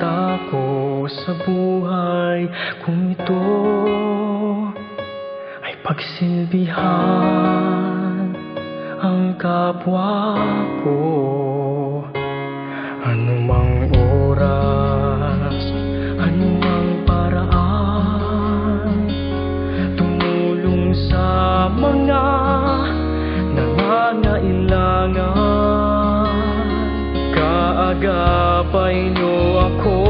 sinta ko sa buhay kung ito ay pagsilbihan ang kapwa ko. Anumang oras, anumang paraan, tumulong sa mga nangangailangan. Kaagapay niyo ako,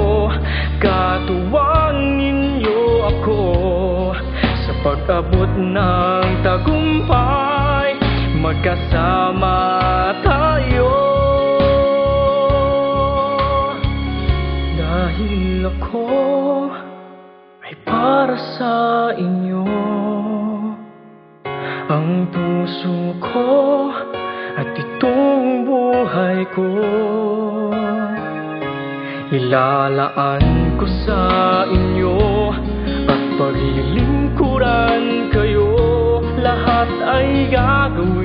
katuwang ninyo ako sa pag-abot ng tagumpay. Magkasama tayo, dahil ako ay para sa inyo. Ang puso ko at itong buhay ko ilalaan ko sa inyo at paglilingkuran kayo. Lahat ay gagawin